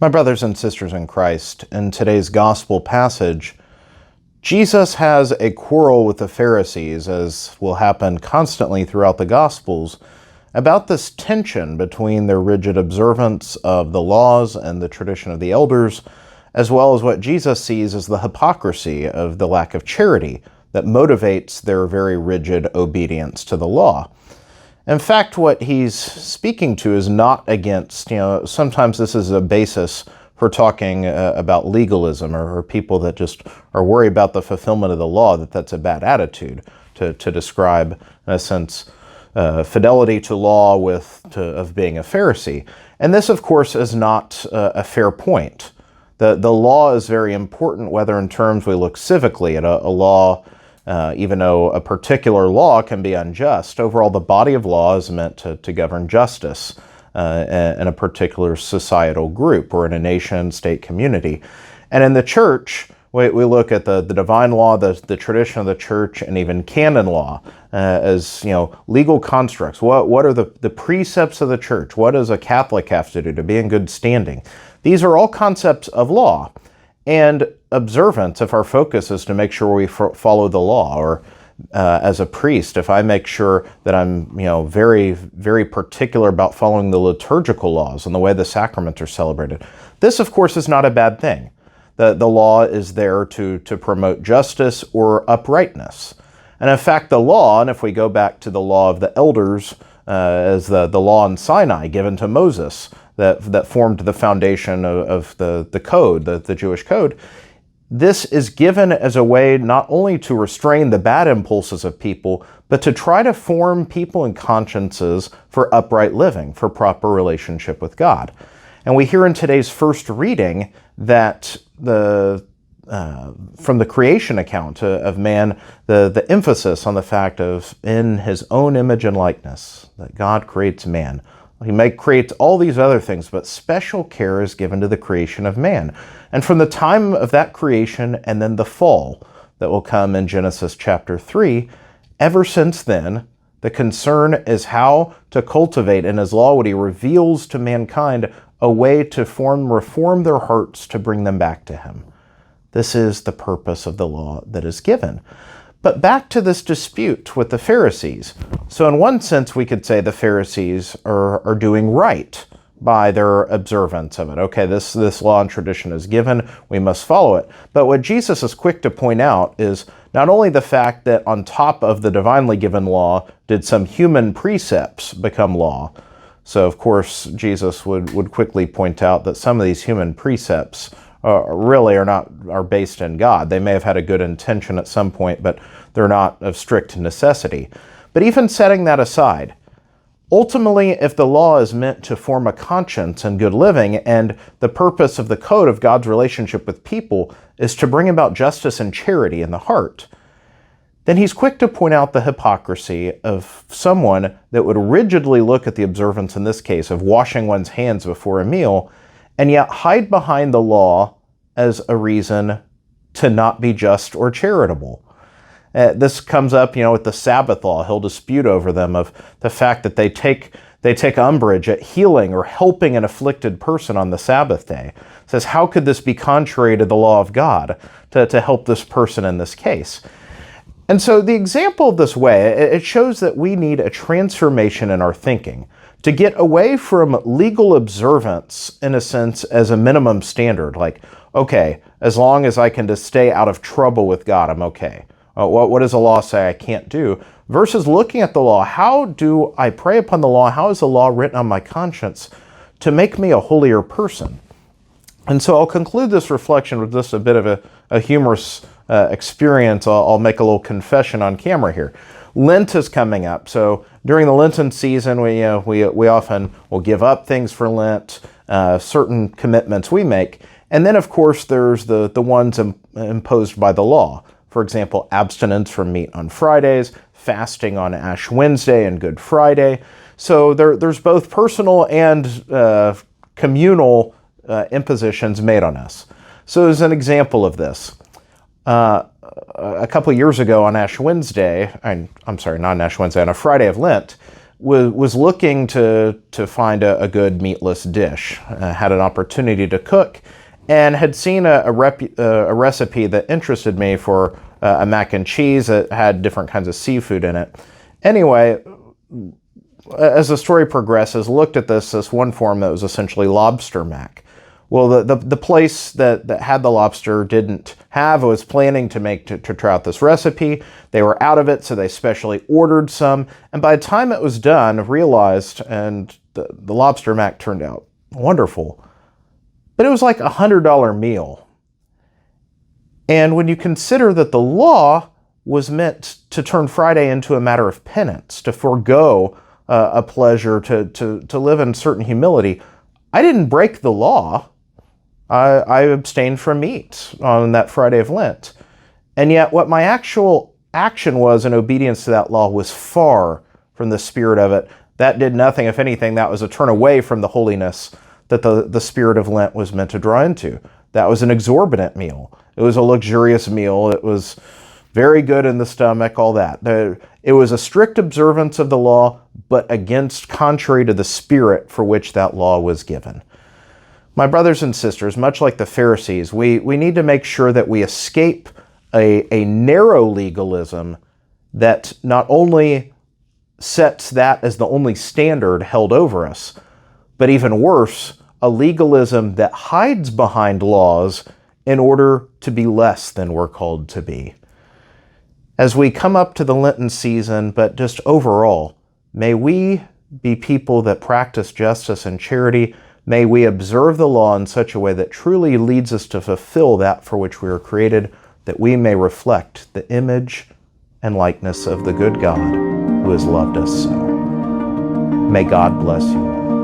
My brothers and sisters in Christ, in today's gospel passage, Jesus has a quarrel with the Pharisees, as will happen constantly throughout the Gospels, about this tension between their rigid observance of the laws and the tradition of the elders, as well as what Jesus sees as the hypocrisy of the lack of charity that motivates their very rigid obedience to the law. In fact, what he's speaking to is not against, sometimes this is a basis for talking about legalism or people that just are worried about the fulfillment of the law, that's a bad attitude to describe, in a sense, fidelity to law of being a Pharisee. And this, of course, is not a fair point. The law is very important, whether in terms we look civically at a law. Even though a particular law can be unjust, overall the body of law is meant to govern justice in a particular societal group or in a nation, state, community. And in the church, we look at the divine law, the tradition of the church, and even canon law as legal constructs. What are the precepts of the church? What does a Catholic have to do to be in good standing? These are all concepts of law. And observance, if our focus is to make sure we follow the law, or as a priest, if I make sure that I'm very, very particular about following the liturgical laws and the way the sacraments are celebrated, this, of course, is not a bad thing. The law is there to promote justice or uprightness. And in fact, the law, and if we go back to the law of the elders, as the law in Sinai given to Moses, that formed the foundation of the code, the Jewish code. This is given as a way not only to restrain the bad impulses of people, but to try to form people and consciences for upright living, for proper relationship with God. And we hear in today's first reading that from the creation account of man, the emphasis on the fact of in his own image and likeness, that God creates man. He may create all these other things, but special care is given to the creation of man. And from the time of that creation and then the fall that will come in Genesis chapter 3, ever since then, the concern is how to cultivate in his law what he reveals to mankind, a way to reform their hearts to bring them back to him. This is the purpose of the law that is given. But back to this dispute with the Pharisees. So in one sense, we could say the Pharisees are doing right by their observance of it. Okay, this law and tradition is given, we must follow it. But what Jesus is quick to point out is not only the fact that on top of the divinely given law, did some human precepts become law. So of course, Jesus would quickly point out that some of these human precepts really are based in God. They may have had a good intention at some point, but they're not of strict necessity. But even setting that aside, ultimately, if the law is meant to form a conscience and good living, and the purpose of the code of God's relationship with people is to bring about justice and charity in the heart, then he's quick to point out the hypocrisy of someone that would rigidly look at the observance, in this case, of washing one's hands before a meal, and yet hide behind the law as a reason to not be just or charitable. This comes up, with the Sabbath law. He'll dispute over them of the fact that they take umbrage at healing or helping an afflicted person on the Sabbath day. Says, how could this be contrary to the law of God to help this person in this case? And so the example of this way, it shows that we need a transformation in our thinking to get away from legal observance, in a sense, as a minimum standard. Like, okay, as long as I can just stay out of trouble with God, I'm okay. What does the law say I can't do? Versus looking at the law, how do I pray upon the law? How is the law written on my conscience to make me a holier person? And so I'll conclude this reflection with just a bit of a humorous experience. I'll make a little confession on camera here. Lent is coming up, so during the Lenten season, we often will give up things for Lent, certain commitments we make, and then of course there's the ones imposed by the law. For example, abstinence from meat on Fridays, fasting on Ash Wednesday and Good Friday. So there's both personal and communal impositions made on us. So as an example of this, a couple years ago on Ash Wednesday, I'm sorry, not on Ash Wednesday, on a Friday of Lent, was looking to find a good meatless dish, had an opportunity to cook, and had seen a recipe that interested me for a mac and cheese that had different kinds of seafood in it. Anyway, as the story progresses, looked at this one form that was essentially lobster mac. Well, the place that had the lobster didn't have, was planning to make to try out this recipe. They were out of it, so they specially ordered some. And by the time it was done, realized, and the lobster mac turned out wonderful. But it was like $100 meal. And when you consider that the law was meant to turn Friday into a matter of penance, to forego a pleasure, to live in certain humility, I didn't break the law. I abstained from meat on that Friday of Lent. And yet what my actual action was in obedience to that law was far from the spirit of it. That did nothing. If anything, that was a turn away from the holiness that the spirit of Lent was meant to draw into. That was an exorbitant meal. It was a luxurious meal. It was very good in the stomach, all that. It was a strict observance of the law, but contrary to the spirit for which that law was given. My brothers and sisters, much like the Pharisees, we need to make sure that we escape a narrow legalism that not only sets that as the only standard held over us, but even worse, a legalism that hides behind laws in order to be less than we're called to be. As we come up to the Lenten season, but just overall, may we be people that practice justice and charity. May we observe the law in such a way that truly leads us to fulfill that for which we were created, that we may reflect the image and likeness of the good God who has loved us so. May God bless you.